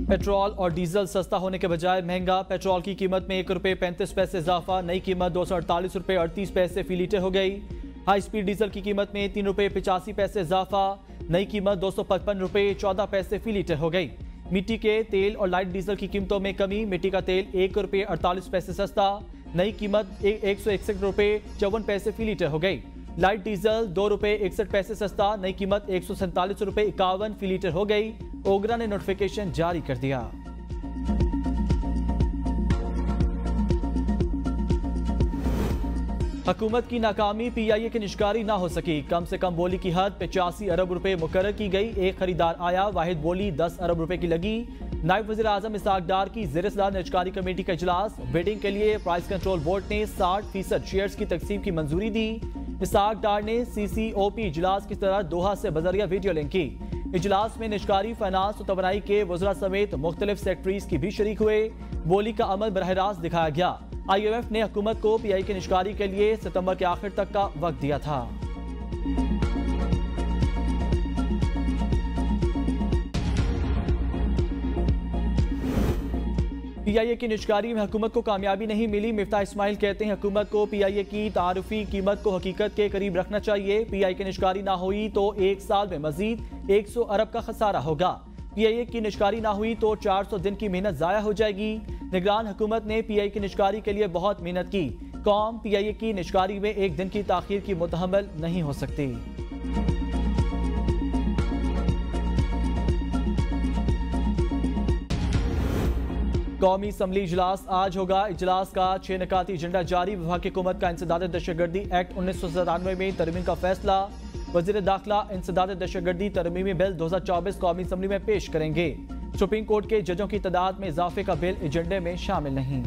Petrol और diesel सस्ता होने के बजाय महंगा। पेट्रोल की कीमत में 1 रुपये 35 पैसे इजाफा, नई कीमत 248 रुपये 38 पैसे फी लीटर हो गई। हाई स्पीड डीजल की कीमत में 3 रुपये 85 पैसे इजाफा, नई कीमत 255 रुपये 14 पैसे फी लीटर हो गई। मिट्टी के तेल और लाइट डीजल की कीमतों में कमी। मिट्टी का तेल 1 रुपये 48 पैसे सस्ता, नई कीमत 161 रुपये 54 पैसे फी लीटर हो गई। लाइट डीजल 2 रुपये 61 पैसे सस्ता, नई कीमत 147 रुपये 51 फी लीटर हो गई। ओगरा ने नोटिफिकेशन जारी कर दिया। हुकूमत की नाकामी, पीआईए की निष्कारी ना हो सकी। कम से कम बोली की हद 85 अरब रुपए मुकर्रर की गई। एक खरीदार आया, वाहिद बोली 10 अरब रुपए की लगी। नायब वज़ीर आज़म इसहाक डार की ज़ेर सदारत निजकारी कमेटी का इजलास। बिडिंग के लिए प्राइस कंट्रोल बोर्ड ने 60% शेयर्स की तकसीम की मंजूरी दी। इसहाक डार ने CCOP इजलास की तरह दोहा से बजरिया वीडियो लिंक की। इजलास में निजकारी, फाइनेंस और तवानाई के वज़रा समेत मुख्तलिफ सेक्रेटरीज की भी शरीक हुए। बोली का अमल बरह रास्त दिखाया गया। IMF ने हुकूमत को PI की निजकारी के लिए सितंबर के आखिर तक का वक्त दिया था। PIA की निजकारी में हुकूमत को कामयाबी नहीं मिली। मिफ्ताह इस्माइल कहते हैं हुकूमत को PIA की तारुफी कीमत को हकीकत के करीब रखना चाहिए। PI की निजकारी ना हुई तो 1 साल में मजीद 100 अरब का खसारा होगा। PIA की निजकारी ना हुई तो 400 दिन की मेहनत जाया हो जाएगी। निगरान हुकूमत ने PI की निजकारी के लिए बहुत मेहनत की। कौम PIA की निजकारी में एक दिन की ताखीर की मुतहम्मल नहीं हो सकती। कौमी असम्बली इजलास आज होगा। इजलास का 6 निकाती एजेंडा जारी। वफाकी हुकूमत का इंसदाद दहशतगर्दी एक्ट 1997 में तरमीम का फैसला। वज़ीर दाखिला इंसदाद दहशतगर्दी तरमीमी बिल 2024 कौमी असम्बली में पेश करेंगे। सुप्रीम कोर्ट के जजों की तादाद में इजाफे का बिल एजेंडे में शामिल नहीं।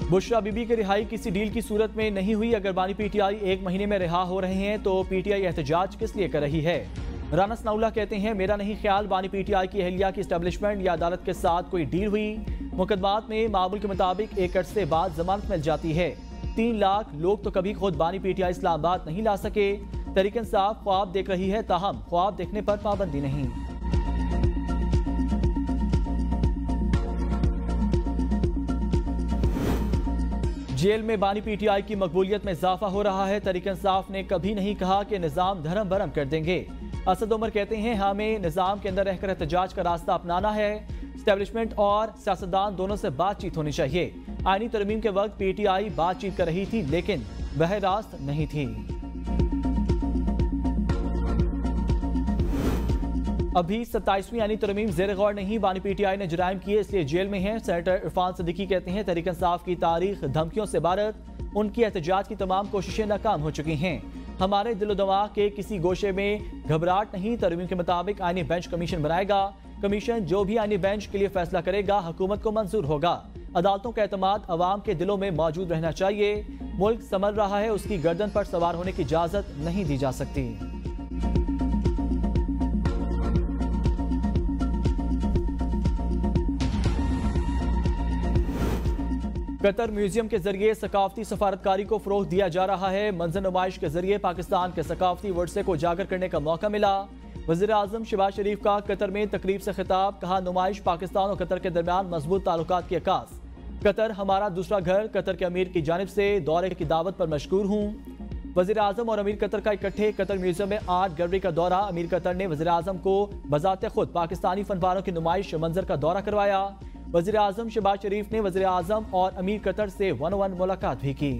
बुशरा बीबी की रिहाई किसी डील की सूरत में नहीं हुई। अगर बानी PTI 1 महीने में रिहा हो रहे हैं तो PTI एहतजाज किस लिए कर रही है। राना सनाउल्लाह कहते हैं मेरा नहीं ख्याल बानी PTI की अहलिया की एस्टेब्लिशमेंट या अदालत के साथ कोई डील हुई। मुकदमात में मामूल के मुताबिक 1 अरसे बाद जमानत मिल जाती है। 3 लाख लोग तो कभी खुद बानी PTI इस्लामाबाद नहीं ला सके। तहरीक इंसाफ ख्वाब देख रही है, ताहम ख्वाब देखने पर पाबंदी नहीं। जेल में बानी PTI की मकबूलियत में इजाफा हो रहा है। तहरीक इंसाफ ने कभी नहीं कहा कि निजाम धर्म भरम कर देंगे। असद उमर कहते हैं हमें निजाम के अंदर रहकर एहतजाज का रास्ता अपनाना है। एस्टेब्लिशमेंट और सियासतदान दोनों से बातचीत होनी चाहिए। आईनी तरमीम के वक्त PTI बातचीत कर रही थी लेकिन वह रास्त नहीं थी। अभी 27वीं आईनी तरमीम ज़ेर गौर नहीं। बानी PTI ने जुराइम किए इसलिए जेल में हैं। सेनेटर इरफान सिद्दीकी कहते हैं तहरीक इंसाफ की तारीख धमकियों से बारत, उनकी एहतजाज की तमाम कोशिशें नाकाम हो चुकी हैं। हमारे दिलो दिमाग के किसी गोशे में घबराहट नहीं। तरमीम के मुताबिक आईनी बेंच कमीशन बनाएगा। कमीशन जो भी आईनी बेंच के लिए फैसला करेगा हुकूमत को मंजूर होगा। अदालतों का एतमाद अवाम के दिलों में मौजूद रहना चाहिए। मुल्क संभल रहा है, उसकी गर्दन पर सवार होने की इजाजत नहीं दी जा सकती। कतर म्यूजियम के जरिए सकाफती सफारतकारी को फरोग दिया जा रहा है। मंजर नुमाइश के जरिए पाकिस्तान के सकाफती वर्से को उजागर करने का मौका मिला। वज़ीर आज़म शहबाज शरीफ का कतर में तकरीब से खिताब। कहा नुमाइश पाकिस्तान और कतर के दरमियान मजबूत ताल्लुकात की अक्कास। कतर हमारा दूसरा घर। कतर के अमीर की जानिब से दौरे की दावत पर मशकूर हूँ। वज़ीर आज़म और अमीर कतर का इकट्ठे कतर म्यूजियम में आर्ट गैलरी का दौरा। अमीर कतर ने वज़ीर आज़म को बजाते खुद पाकिस्तानी फनपारों की नुमाइश मंजर का दौरा करवाया। वज़ीर आज़म शहबाज शरीफ ने वज़ीर आज़म और अमीर कतर से 1-on-1 मुलाकात भी की।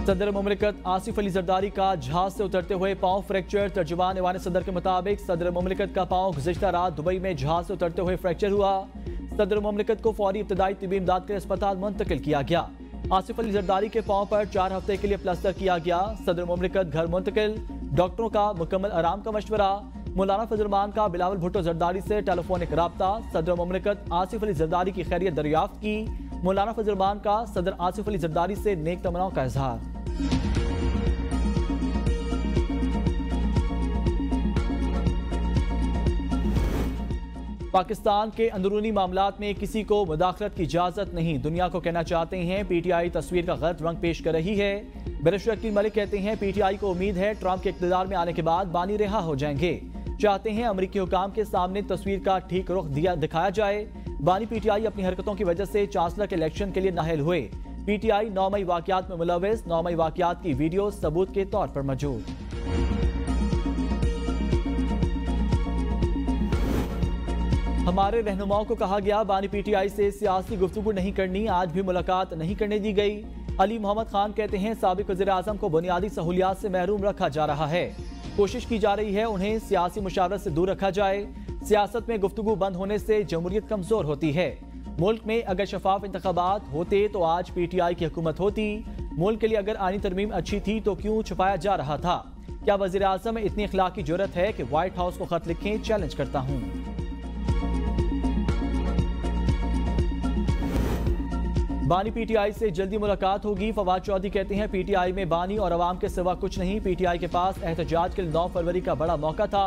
सदर मुमलिकत आसिफ अली जरदारी का जहाज से उतरते हुए पांव फ्रैक्चर। तर्जुमान ऐवान सदर के मुताबिक सदर मुमलिकत का पांव गुज़िश्ता रात दुबई में जहाज से उतरते हुए फ्रैक्चर हुआ। सदर मुमलिकत को फौरी इब्तदाई तिबी इमदाद के अस्पताल मुंतकिल किया गया। आसिफ अली जरदारी के पांव पर 4 हफ्ते के लिए प्लास्टर किया गया। सदर मुमलिकत घर मुंतकिल। डॉक्टरों का मुकम्मल आराम का मशवरा। मौलाना फजल रहमान का बिलावल भुट्टो जरदारी से टेलीफोनिक राब्ता। सदर मुमलिकत आसिफ अली जरदारी की खैरियत दरियाफ्त की। मौलाना फजल रहमान का सदर आसिफ अली जरदारी से नेक तमन्नाओं का इजहार। पाकिस्तान के अंदरूनी मामलात में किसी को मुदाखलत की इजाजत नहीं, दुनिया को कहना चाहते हैं पीटीआई तस्वीर का गलत रंग पेश कर रही है। बैरिस्टर अकील मलिक कहते हैं पीटीआई को उम्मीद है ट्रंप के इक़्तिदार में आने के बाद बानी रिहा हो जाएंगे। चाहते हैं अमरीकी हुकाम के सामने तस्वीर का ठीक रुख दिखाया जाए। बानी पीटीआई अपनी हरकतों की वजह से चांसलर के इलेक्शन के लिए नाअहल हुए। पीटीआई 9 मई वाकयात में मुलव्विस, 9 मई वाकयात की वीडियो सबूत के तौर पर मौजूद। हमारे रहनुमाओं को कहा गया बानी पीटीआई से सियासी गुफ्तगू नहीं करनी, आज भी मुलाकात नहीं करने दी गई। अली मोहम्मद खान कहते हैं साबिक वज़ीर आज़म को बुनियादी सहूलियात से महरूम रखा जा रहा है, कोशिश की जा रही है उन्हें सियासी मुशावरत से दूर रखा जाए। सियासत में गुफ्तगू बंद होने से जमहूरियत कमजोर होती है। मुल्क में अगर शफाफ इंतखाबात होते तो आज पीटीआई की हुकूमत होती। मुल्क के लिए अगर आईनी तरमीम अच्छी थी तो क्यों छुपाया जा रहा था? क्या वज़ीर आज़म में इतनी अखलाकी जुर्रत है कि व्हाइट हाउस को खत लिखें? चैलेंज करता हूं। बानी पीटीआई से जल्दी मुलाकात होगी। फवाद चौधरी कहते हैं पीटीआई में बानी और अवाम के सिवा कुछ नहीं। पीटीआई के पास एहतजाज के लिए 9 फरवरी का बड़ा मौका था।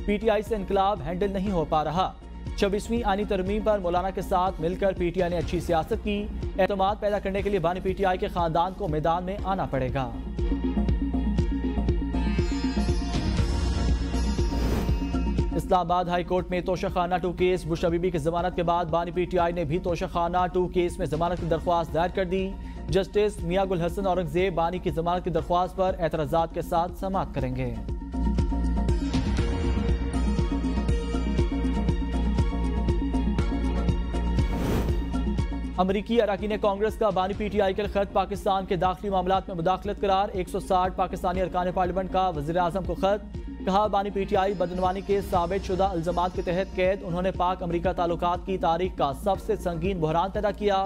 पीटीआई से इनकलाब हैंडल नहीं हो पा रहा। 26वीं आनी तरमीम पर मौलाना के साथ मिलकर पीटीआई ने अच्छी सियासत की। एतमाद पैदा करने के लिए बानी पीटीआई के खानदान को मैदान में आना पड़ेगा। इस्लामाबाद हाई कोर्ट में तोशाखाना 2 केस। बुश बीबी की जमानत के बाद बानी पीटीआई ने भी तोशाखाना 2 केस में जमानत की दरख्वास्त दायर कर दी। जस्टिस मियां गुल हसन औरंगजेब बानी की जमानत की दरख्वास्त पर एतराजात के साथ समाअत करेंगे। अमरीकी अरकान कांग्रेस का बानी पीटीआई के खत, पाकिस्तान के दाखिली मामलात में मुदाखलत करार। 160 पाकिस्तानी अरकान पार्लियामेंट का वज़ीर आज़म को खत, कहा बानी पीटीआई बदनवानी के साबित शुदा इल्जामात के तहत कैद। उन्होंने पाक अमरीका ताल्लुकात की तारीख का सबसे संगीन बहरान पैदा किया।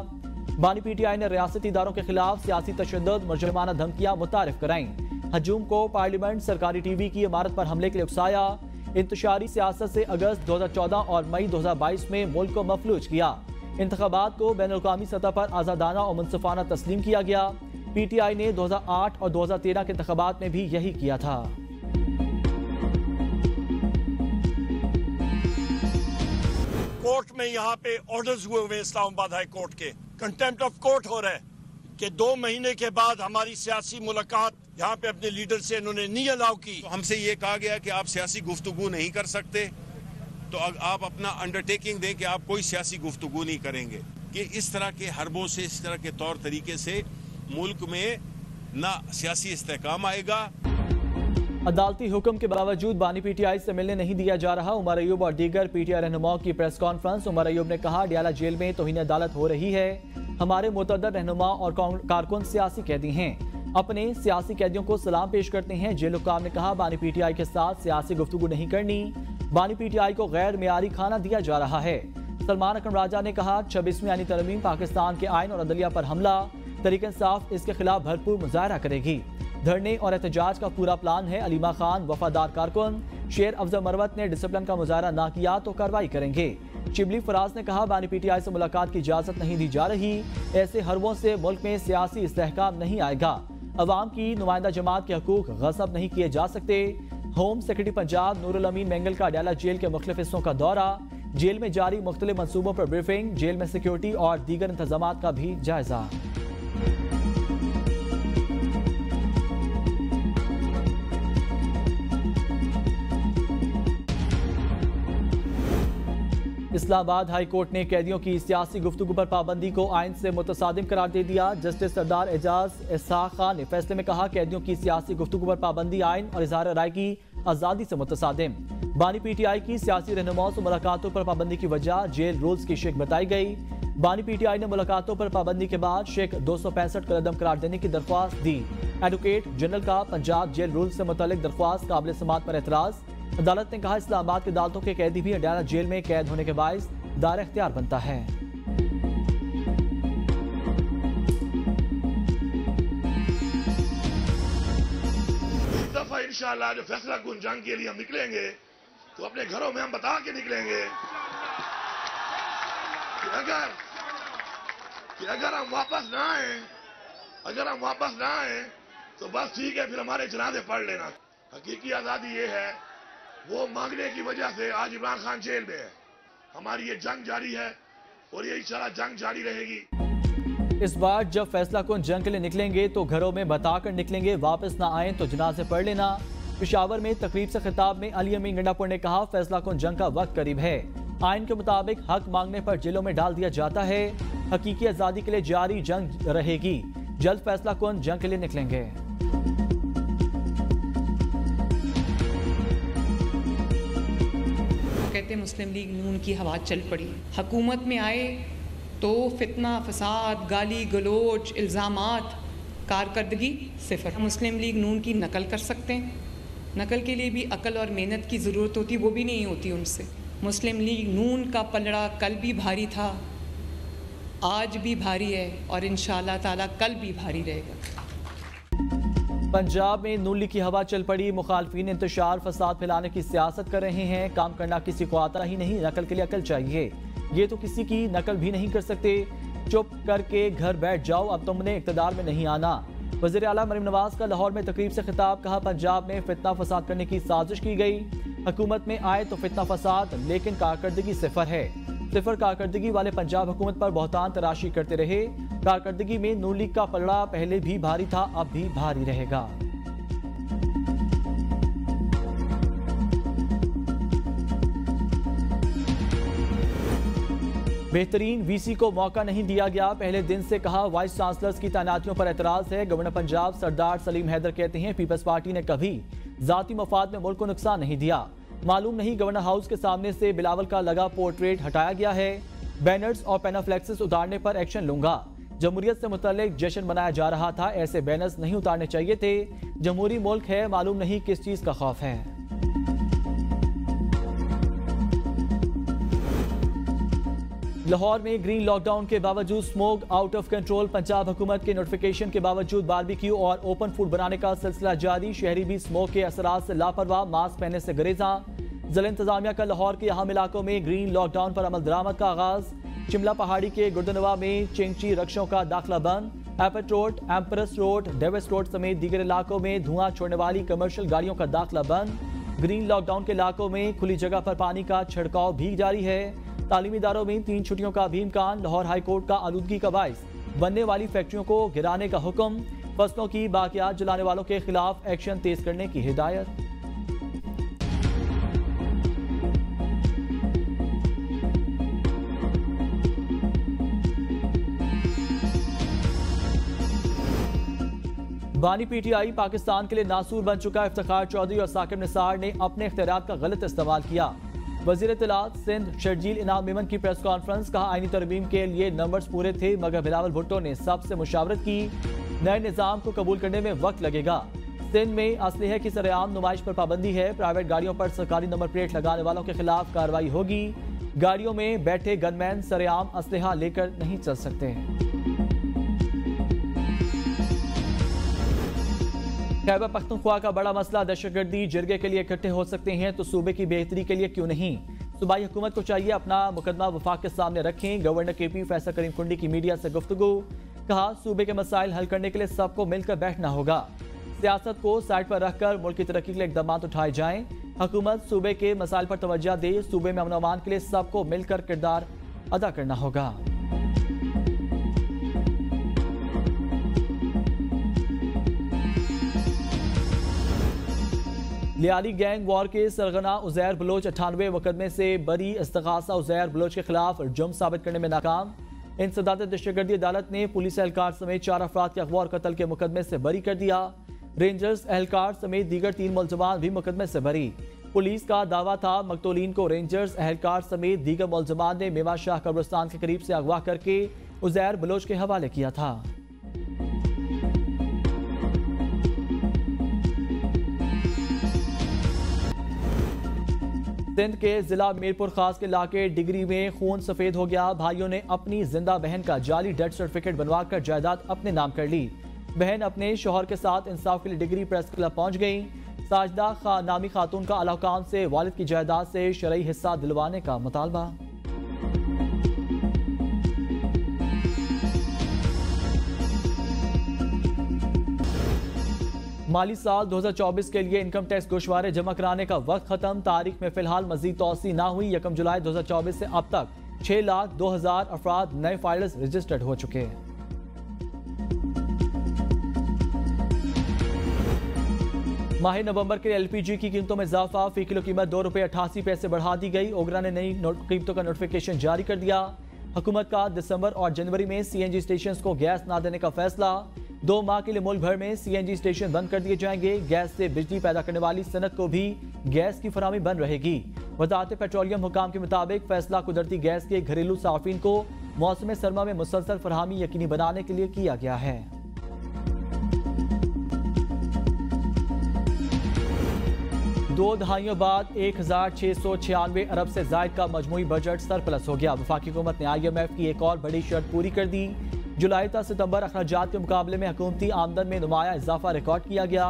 बानी पीटीआई ने रियासती इदारों के खिलाफ सियासी तशद्दुद, मुजरिमाना धमकियां मुतारिफ कराईं। हजूम को पार्लियामेंट, सरकारी टीवी की इमारत पर हमले के लिए उकसाया। इंतशारी सियासत से अगस्त 2014 और मई 2022 में मुल्क को मफलूज किया। इंतखाबात को बैनुल-अक़वामी सतह पर आज़ादाना और मुनसिफाना तस्लीम किया गया। पीटीआई ने 2008 और 2013 के इंतखाबात में भी यही किया था। कोर्ट में यहाँ पे ऑर्डर्स हुए हुए इस्लामाबाद हाई कोर्ट के, कंटेम्प्ट ऑफ कोर्ट हो रहा है कि 2 महीने के बाद हमारी सियासी मुलाकात यहाँ पे अपने लीडर से इन्होंने नहीं अलाउ की। तो हमसे ये कहा गया कि आप सियासी गुफ्तगू नहीं कर सकते, तो आप अपना अंडरटेकिंग दें कि आप कोई सियासी गुफ्तगू नहीं करेंगे। कि इस तरह के हरबों से, इस तरह के तौर तरीके से मुल्क में ना सियासी इस्तेहकाम आएगा। अदालती हुक्म के बावजूद बानी पीटीआई से मिलने नहीं दिया जा रहा। उमर अयूब और दीगर पीटीआई रहनुमाओं की प्रेस कॉन्फ्रेंस। उमर अयूब ने कहा डियाला जेल में तौहीन अदालत हो रही है। हमारे मुतअद्दिद रहनुमा और कारकुन सियासी कैदी हैं, अपने सियासी कैदियों को सलाम पेश करते हैं। जेल हुक्काम ने कहा बानी पीटीआई के साथ सियासी गुफ्तगू नहीं करनी। बानी पीटीआई को गैर मियारी खाना दिया जा रहा है। सलमान अकरम राजा ने कहा 26वीं आईनी तरमीम पाकिस्तान के आइन और अदलिया पर हमला। तहरीक इंसाफ इसके खिलाफ भरपूर मुजाहरा करेगी। धरने और एहतजाज का पूरा प्लान है। अलीमा खान वफादार कारकुन। शेर अफजल मरवत ने डिसिप्लिन का मुजाहरा ना किया तो कार्रवाई करेंगे। शिबली फराज ने कहा बानी पीटीआई से मुलाकात की इजाजत नहीं दी जा रही। ऐसे हरबों से मुल्क में सियासी इस्तेहकाम नहीं आएगा। अवाम की नुमाइंदा जमात के हकूक गसब नहीं किए जा सकते। होम सेक्रेटरी पंजाब नूरुल अमीन मेंगल का अडयाला जेल के मुख्तलिफ हिस्सों का दौरा। जेल में जारी मुख्तलिफ मंसूबों पर ब्रीफिंग। जेल में सिक्योरिटी और दीगर इंतजामात का भी जायजा। इस्लामाबाद हाई कोर्ट ने कैदियों की सियासी गुफ्तगू पर पाबंदी को आइन से मुतसादिम करार दे दिया। जस्टिस सरदार एजाज इसहाक खान ने फैसले में कहा कैदियों की सियासी गुफ्तगू पर पाबंदी आइन और इजहार राय की आज़ादी से मुतसादिम। बानी पीटीआई की सियासी रहनुमाओं से मुलाकातों पर पाबंदी की वजह जेल रूल्स की शिक बताई गई। बानी पीटीआई ने मुलाकातों पर पाबंदी के बाद शिक 265 का कदम करार देने की दरख्वास्त दी। एडवोकेट जनरल का पंजाब जेल रूल्स से मुतल्लिक दरख्वास्त काबिल समाअत पर एतराज। अदालत ने कहा इस्लामाबाद की अदालतों के कैदी भी अडयाला जेल में कैद होने के बाइस दायर इख्तियार बनता है। इस दफा इंशाअल्लाह जो फैसला कुन जंग के लिए हम निकलेंगे तो अपने घरों में हम बता के निकलेंगे कि अगर हम वापस ना आए तो बस ठीक है, फिर हमारे जनाजे पढ़ लेना। हकीकी आजादी ये है, वो मांगने की वजह से आज इमरान खान जेल में है। हमारी ये जंग जारी है और ये इंशाल्लाह जंग जारी रहेगी। इस बार जब फैसला कुन जंग के लिए निकलेंगे तो घरों में बताकर निकलेंगे, वापस ना आए तो जनाजे पढ़ लेना। पेशावर में तकरीब से खिताब में अली अमीन गंडापुर ने कहा, फैसला कुन जंग का वक्त करीब है। आइन के मुताबिक हक मांगने पर जेलों में डाल दिया जाता है। हकीकी आजादी के लिए जारी जंग रहेगी। जल्द फैसला कुन जंग के लिए निकलेंगे। कहते मुस्लिम लीग नून की हवा चल पड़ी, हुकूमत में आए तो फितना, फसाद, गाली गलोच, इल्ज़ामात, कारकर्दगी सिफर। मुस्लिम लीग नून की नकल कर सकते हैं, नकल के लिए भी अकल और मेहनत की ज़रूरत होती, वो भी नहीं होती उनसे। मुस्लिम लीग नून का पलड़ा कल भी भारी था, आज भी भारी है और इंशाअल्लाह ताला कल भी भारी रहेगा। पंजाब में नून लीग की हवा चल पड़ी। मुखालफीन इंतशार फसाद फैलाने की सियासत कर रहे हैं। काम करना किसी को आता ही नहीं, नकल के लिए अकल चाहिए। ये तो किसी की नकल भी नहीं कर सकते। चुप करके घर बैठ जाओ, अब तुमने इक़्तिदार में नहीं आना। वज़ीर आला मरीम नवाज का लाहौर में तकरीब से खिताब, कहा पंजाब में फितना फसाद करने की साजिश की गई। हुकूमत में आए तो फितना फसाद, लेकिन कारकर्दगी सिफर है। सिफर कारकर्दगी वाले पंजाब हुकूमत पर बहुतान तराशी करते रहे। कारकर्दगी में नून लीग का पलड़ा पहले भी भारी था, अब भी भारी रहेगा। बेहतरीन वीसी को मौका नहीं दिया गया, पहले दिन से कहा। वाइस चांसलर्स की तैनातियों पर एतराज है। गवर्नर पंजाब सरदार सलीम हैदर कहते हैं, पीपल्स पार्टी ने कभी जाती मफाद में मुल्क को नुकसान नहीं दिया। मालूम नहीं गवर्नर हाउस के सामने से बिलावल का लगा पोर्ट्रेट हटाया गया है। बैनर्स और पेनाफ्लेक्सेस उतारने पर एक्शन लूंगा। जमहूरियत से मुतल्लिक जश्न मनाया जा रहा था, ऐसे बैनर्स नहीं उतारने चाहिए थे। जमहूरी मुल्क है, मालूम नहीं किस चीज का खौफ है। लाहौर में ग्रीन लॉकडाउन के बावजूद smoke out of control. Punjab हुकूमत के नोटिफिकेशन के बावजूद बारबेक्यू और ओपन फूड बनाने का सिलसिला जारी। शहरी भी स्मोक के असरात से लापरवाह, मास्क पहनने से गुरेजा। जिला इंतजामिया का लाहौर के अहम इलाकों में ग्रीन लॉकडाउन पर अमल दरामद का आगाज। शिमला पहाड़ी के गुर्दनवा में चिंची रक्षों का दाखिला बंद। एपट रोड, एम्परस रोड, डेविस रोड समेत दीगर इलाकों में धुआं छोड़ने वाली कमर्शियल गाड़ियों का दाखिला बंद। ग्रीन लॉकडाउन के इलाकों में खुली जगह पर पानी का छिड़काव भी जारी है। तालीमी इदारों में 3 छुट्टियों का भी इम्कान। लाहौर हाई कोर्ट का आलूदगी का बाइस बनने वाली फैक्ट्रियों को गिराने का हुक्म। फसलों की बाकियात जलाने वालों के खिलाफ एक्शन तेज करने की हिदायत। बानी पीटीआई पाकिस्तान के लिए नासूर बन चुका। इफ्तिखार चौधरी और साकिब निसार ने अपने इख्तियारात का गलत इस्तेमाल किया। वजीर इत्तलात सिंध शर्जील इनाम मेमन की प्रेस कॉन्फ्रेंस, कहा आईनी तरमीम के लिए नंबर्स पूरे थे मगर बिलावल भुट्टो ने सबसे मुशावरत की। नए निज़ाम को कबूल करने में वक्त लगेगा। सिंध में असलहे की सरेआम नुमाइश पर पाबंदी है। प्राइवेट गाड़ियों पर सरकारी नंबर प्लेट लगाने वालों के खिलाफ कार्रवाई होगी। गाड़ियों में बैठे गनमैन सरेआम असलहा लेकर नहीं चल सकते। खैबर पख्तूनख्वा का बड़ा मसला दहशतगर्दी। जिरगे के लिए इकट्ठे हो सकते हैं तो सूबे की बेहतरी के लिए क्यों नहीं। सूबाई हुकूमत को चाहिए अपना मुकदमा वफाक के सामने रखें। गवर्नर KP फैसल करीम कुंडी की मीडिया से गुफ्तगू, कहा सूबे के मसाइल हल करने के लिए सबको मिलकर बैठना होगा। सियासत को साइड पर रखकर मुल्क की तरक्की के लिए इकदाम उठाए जाएं। हुकूमत सूबे के मसाइल पर तवज्जो दे। सूबे में अमन अमान के लिए सबको मिलकर किरदार अदा करना होगा। लियाली गैंग वॉर के सरगना उजैर बलोच 98 मुकदमे से बरी। इस्तगासा उजैर बलोच के खिलाफ जुर्म साबित करने में नाकाम। इंसदाद दहशतगर्दी अदालत ने पुलिस एहलकार समेत 4 अफराद के अगवा और कत्ल के मुकदमे से बरी कर दिया। रेंजर्स एहलकार समेत दीगर 3 मुलजमान भी मुकदमे से बरी। पुलिस का दावा था मकतूलीन को रेंजर्स एहलकार समेत दीगर मुलजमान ने मेवा शाह कब्रिस्तान के करीब से अगवा करके उजैर बलोच के हवाले किया था। सिंध के जिला मीरपुर खास के इलाके डिगरी में खून सफेद हो गया। भाइयों ने अपनी जिंदा बहन का जाली डेथ सर्टिफिकेट बनवाकर जायदाद अपने नाम कर ली। बहन अपने शौहर के साथ इंसाफ के लिए डिगरी प्रेस क्लब पहुंच गई। साजदा नामी खातून का अलाकाम से वालिद की जायदाद से शरई हिस्सा दिलवाने का मुतालबा। माली साल 2024 के लिए इनकम टैक्स गोशवारे जमा कराने का वक्त खत्म। तारीख में फिलहाल मजीद तौसी ना हुई। 1 जुलाई 2024 से अब तक 6,02,000 अफराद नए फाइलर्स रजिस्टर्ड हो चुके हैं। माह नवंबर के एलपीजी की कीमतों में इजाफा। फी किलो कीमत ₹2.88 बढ़ा दी गई। ओगरा ने नई कीमतों का नोटिफिकेशन जारी कर दिया। हुकूमत का दिसंबर और जनवरी में सीएनजी स्टेशन को गैस ना देने का फैसला। 2 माह के लिए मुल्क भर में सीएनजी स्टेशन बंद कर दिए जाएंगे। गैस से बिजली पैदा करने वाली सनत को भी गैस की फराहमी बंद रहेगी। वजारत पेट्रोलियम हुकाम के मुताबिक फैसला कुदरती गैस के घरेलू साफिन को मौसम सरमा में मुसलसल फराहमी यकीनी बनाने के लिए किया गया है। दो दहाइयों बाद 1,696 अरब से जायद का मजमूई बजट सरप्लस हो गया। वफाकी हुकूमत ने IMF की एक और बड़ी शर्त पूरी कर दी। जुलाई ta सितंबर अखराजात के मुकाबले में हुकूमती आमदन में नुमाया इजाफा रिकॉर्ड किया गया।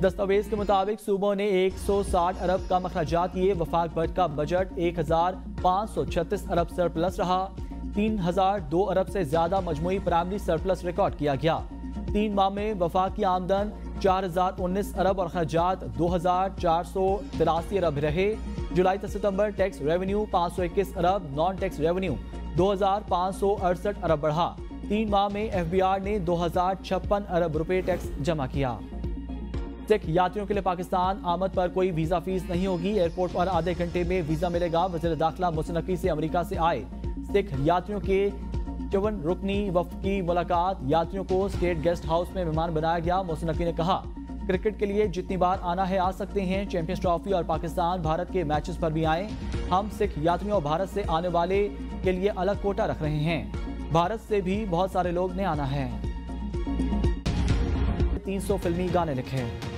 दस्तावेज के मुताबिक सूबों ने 160 अरब कम अखराजात किए। वफाक बजट का बजट 1,536 अरब सरप्लस रहा। 3,002 अरब से ज्यादा मजमूई प्राइमरी सरप्लस रिकॉर्ड किया गया। 3 माह में वफाक की आमदन 4,019 अरब और अखराजात 2,483 अरब रहे। जुलाई ta सितंबर टैक्स रेवेन्यू 521 अरब, नॉन टैक्स रेवेन्यू 2,568 अरब बढ़ा। 3 माह में FBR ने 2,056 अरब रुपए टैक्स जमा किया। सिख यात्रियों के लिए पाकिस्तान आमद पर कोई वीजा फीस नहीं होगी। एयरपोर्ट पर आधे घंटे में वीजा मिलेगा। वज़ीर दाखिला मोहसिन नकवी से अमेरिका से आए सिख यात्रियों के 54 रुकनी वफ्द की मुलाकात। यात्रियों को स्टेट गेस्ट हाउस में मेहमान बनाया गया। मोहसिन नकवी ने कहा, क्रिकेट के लिए जितनी बार आना है आ सकते हैं। चैंपियंस ट्रॉफी और पाकिस्तान भारत के मैचेस पर भी आए। हम सिख यात्रियों और भारत से आने वाले के लिए अलग कोटा रख रहे हैं। भारत से भी बहुत सारे लोग ने आना है। 300 फिल्मी गाने लिखे हैं।